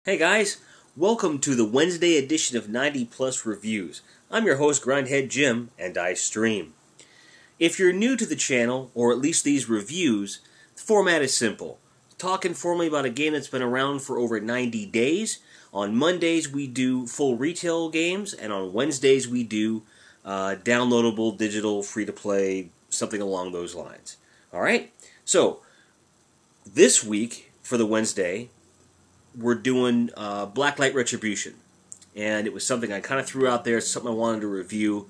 Hey guys, welcome to the Wednesday edition of 90 Plus Reviews. I'm your host Grindhead Jim, and I stream. If you're new to the channel, or at least these reviews, the format is simple. Talk informally about a game that's been around for over 90 days. On Mondays we do full retail games, and on Wednesdays we do downloadable, digital, free-to-play, something along those lines. Alright? So, this week, for the Wednesday, we're doing Blacklight Retribution, and it was something I kind of threw out there, something I wanted to review,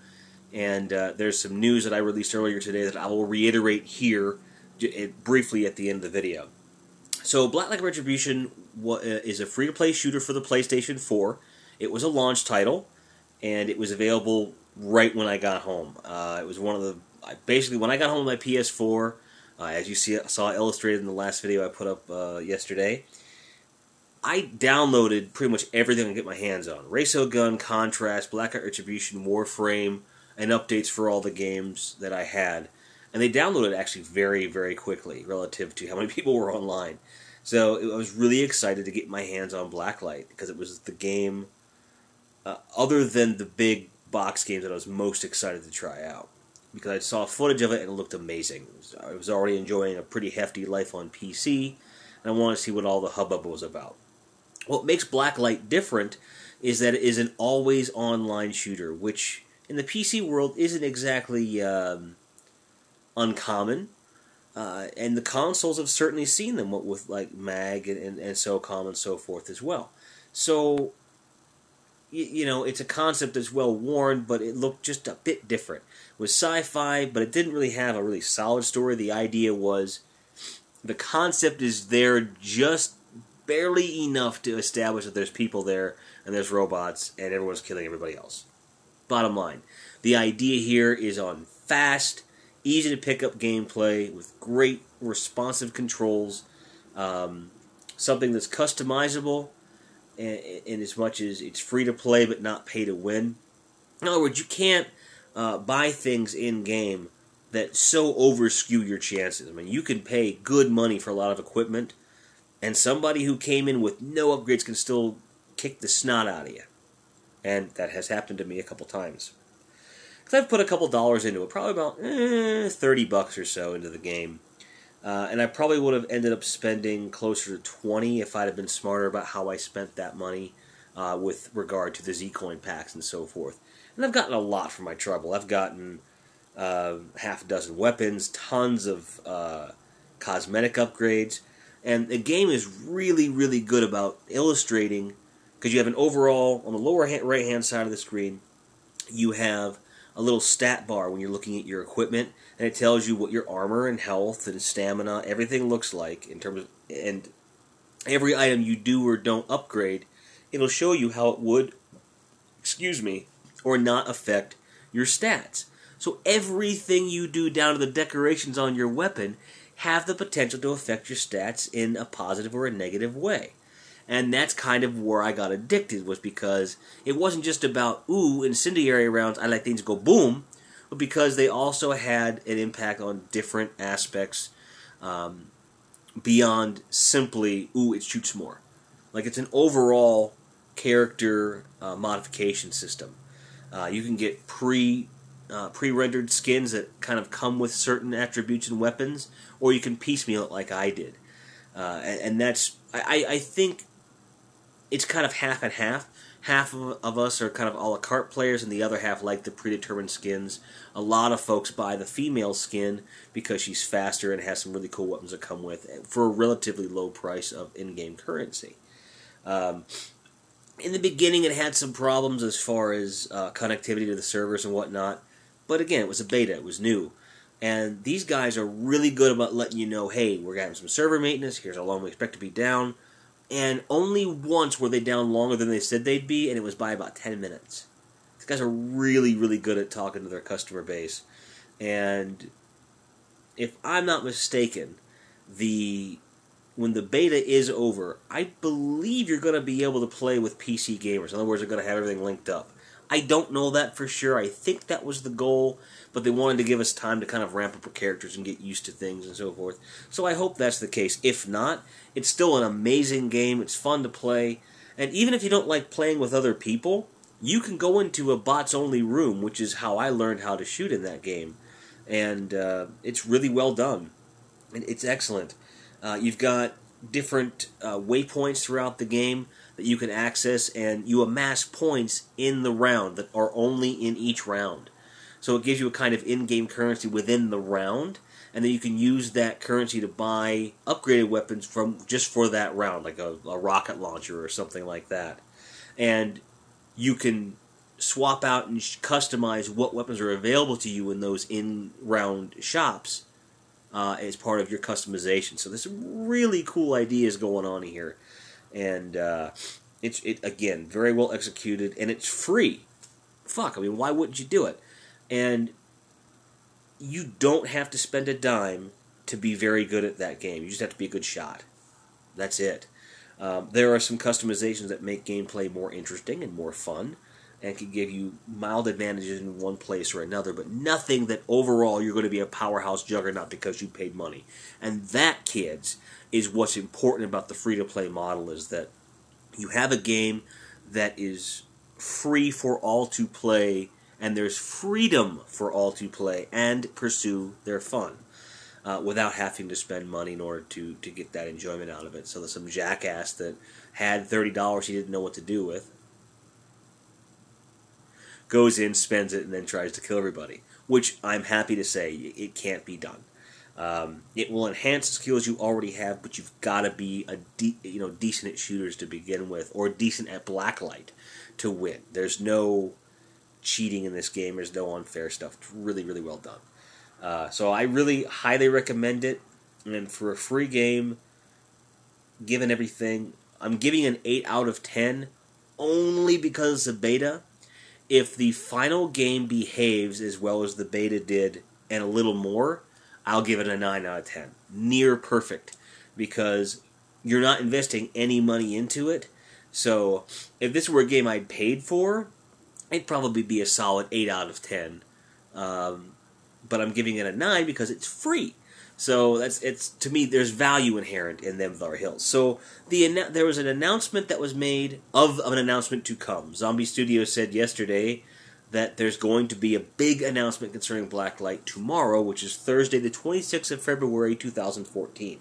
and there's some news that I released earlier today that I will reiterate here briefly at the end of the video. So Blacklight Retribution is a free-to-play shooter for the PlayStation 4. It was a launch title, and it was available right when I got home. It was one of the... Basically, when I got home with my PS4, as you saw illustrated in the last video I put up yesterday, I downloaded pretty much everything I could get my hands on. Railgun, Contrast, Blacklight Retribution, Warframe, and updates for all the games that I had. And they downloaded actually very, very quickly relative to how many people were online. So I was really excited to get my hands on Blacklight because it was the game, other than the big box games, that I was most excited to try out. Because I saw footage of it and it looked amazing. I was already enjoying a pretty hefty life on PC, and I wanted to see what all the hubbub was about. What makes Blacklight different is that it is an always online shooter, which in the PC world isn't exactly uncommon. And the consoles have certainly seen them with like MAG and SOCOM and so forth as well. So, you know, it's a concept that's well worn, but it looked just a bit different. It was sci-fi, but it didn't really have a really solid story. The idea was the concept is there just barely enough to establish that there's people there and there's robots and everyone's killing everybody else. Bottom line, the idea here is on fast, easy to pick up gameplay with great responsive controls, something that's customizable in as much as it's free to play but not pay to win. In other words, you can't buy things in game that so overskew your chances. I mean, you can pay good money for a lot of equipment, and somebody who came in with no upgrades can still kick the snot out of you. And that has happened to me a couple times. Because I've put a couple dollars into it, probably about $30 or so into the game. And I probably would have ended up spending closer to $20 if I'd have been smarter about how I spent that money with regard to the Z-Coin packs and so forth. And I've gotten a lot for my trouble. I've gotten half a dozen weapons, tons of cosmetic upgrades. And the game is really, really good about illustrating, because you have an overall, on the lower right-hand side of the screen, you have a little stat bar when you're looking at your equipment, and it tells you what your armor and health and stamina, everything looks like in terms of, and every item you do or don't upgrade, it'll show you how it would, or not affect your stats. So everything you do down to the decorations on your weapon have the potential to affect your stats in a positive or a negative way. And that's kind of where I got addicted, was because it wasn't just about, ooh, incendiary rounds, I let things go boom, but because they also had an impact on different aspects beyond simply, ooh, it shoots more. Like, it's an overall character modification system. You can get pre-rendered skins that kind of come with certain attributes and weapons, or you can piecemeal it like I did. And that's, I think it's kind of half and half. Half of us are kind of a la carte players, and the other half like the predetermined skins. A lot of folks buy the female skin because she's faster and has some really cool weapons that come with it for a relatively low price of in-game currency. In the beginning, it had some problems as far as connectivity to the servers and whatnot. But again, it was a beta, it was new. And these guys are really good about letting you know, hey, we're having some server maintenance, here's how long we expect to be down. And only once were they down longer than they said they'd be, and it was by about 10 minutes. These guys are really, really good at talking to their customer base. And if I'm not mistaken, when the beta is over, I believe you're going to be able to play with PC gamers. In other words, they're going to have everything linked up. I don't know that for sure. I think that was the goal, but they wanted to give us time to kind of ramp up our characters and get used to things and so forth. So I hope that's the case. If not, it's still an amazing game. It's fun to play, And even if you don't like playing with other people, you can go into a bots-only room, which is how I learned how to shoot in that game. And it's really well done. It's excellent. You've got different waypoints throughout the game that you can access, and you amass points in the round that are only in each round. So it gives you a kind of in-game currency within the round, and then you can use that currency to buy upgraded weapons from just for that round, like a rocket launcher or something like that. And you can swap out and customize what weapons are available to you in those in-round shops as part of your customization. So there's some really cool ideas going on here. And it's again, very well executed, and it's free. Fuck, I mean, why wouldn't you do it? And you don't have to spend a dime to be very good at that game. You just have to be a good shot. That's it. There are some customizations that make gameplay more interesting and more fun, and can give you mild advantages in one place or another, but nothing that overall you're going to be a powerhouse juggernaut because you paid money. And that, kids, is what's important about the free-to-play model, is that you have a game that is free for all to play, and there's freedom for all to play and pursue their fun without having to spend money in order to get that enjoyment out of it. So there's some jackass that had $30 he didn't know what to do with, goes in, spends it, and then tries to kill everybody, which I'm happy to say it can't be done. It will enhance the skills you already have, but you've got to be decent at shooters to begin with, or decent at Blacklight to win. There's no cheating in this game. There's no unfair stuff. It's really, really well done. So I really highly recommend it. And for a free game, given everything, I'm giving an 8 out of 10 only because of beta. If the final game behaves as well as the beta did and a little more, I'll give it a 9 out of 10. Near perfect, because you're not investing any money into it. So if this were a game I'd paid for, it'd probably be a solid 8 out of 10. But I'm giving it a 9 because it's free. So to me, there's value inherent in them Var Hills. So there was an announcement that was made of an announcement to come. Zombie Studios said yesterday that there's going to be a big announcement concerning Blacklight tomorrow, which is Thursday, the 26th of February, 2014.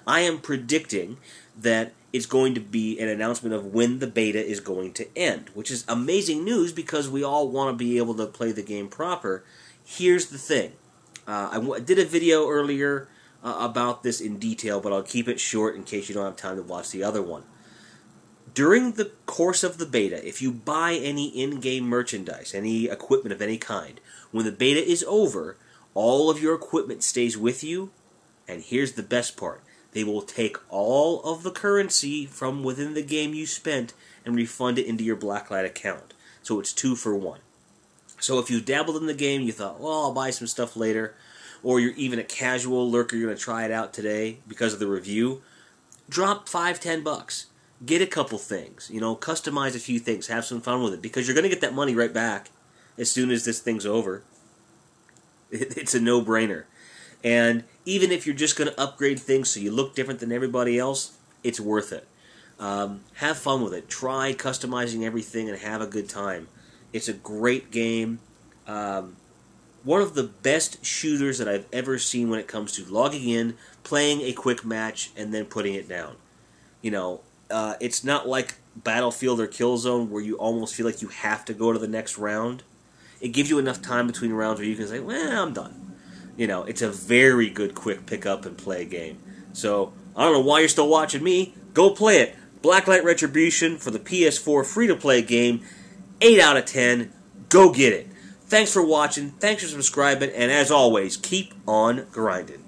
I am predicting that it's going to be an announcement of when the beta is going to end, which is amazing news because we all want to be able to play the game proper. Here's the thing. I did a video earlier about this in detail, but I'll keep it short in case you don't have time to watch the other one. During the course of the beta, if you buy any in-game merchandise, any equipment of any kind, when the beta is over, all of your equipment stays with you, and here's the best part. They will take all of the currency from within the game you spent and refund it into your Blacklight account. So it's 2 for 1. So if you dabbled in the game, you thought, well, I'll buy some stuff later, or you're even a casual lurker, you're going to try it out today because of the review, drop $5-10. Get a couple things, customize a few things, have some fun with it, because you're going to get that money right back as soon as this thing's over. It's a no-brainer. And even if you're just going to upgrade things so you look different than everybody else, it's worth it. Have fun with it. Try customizing everything and have a good time. It's a great game. One of the best shooters that I've ever seen when it comes to logging in, playing a quick match, and then putting it down. It's not like Battlefield or Killzone where you almost feel like you have to go to the next round. It gives you enough time between rounds where you can say, well, I'm done. It's a very good quick pick up and play game. So, I don't know why you're still watching me. Go play it. Blacklight Retribution for the PS4 free-to-play game. 8 out of 10. Go get it. Thanks for watching. Thanks for subscribing. And as always, keep on grinding.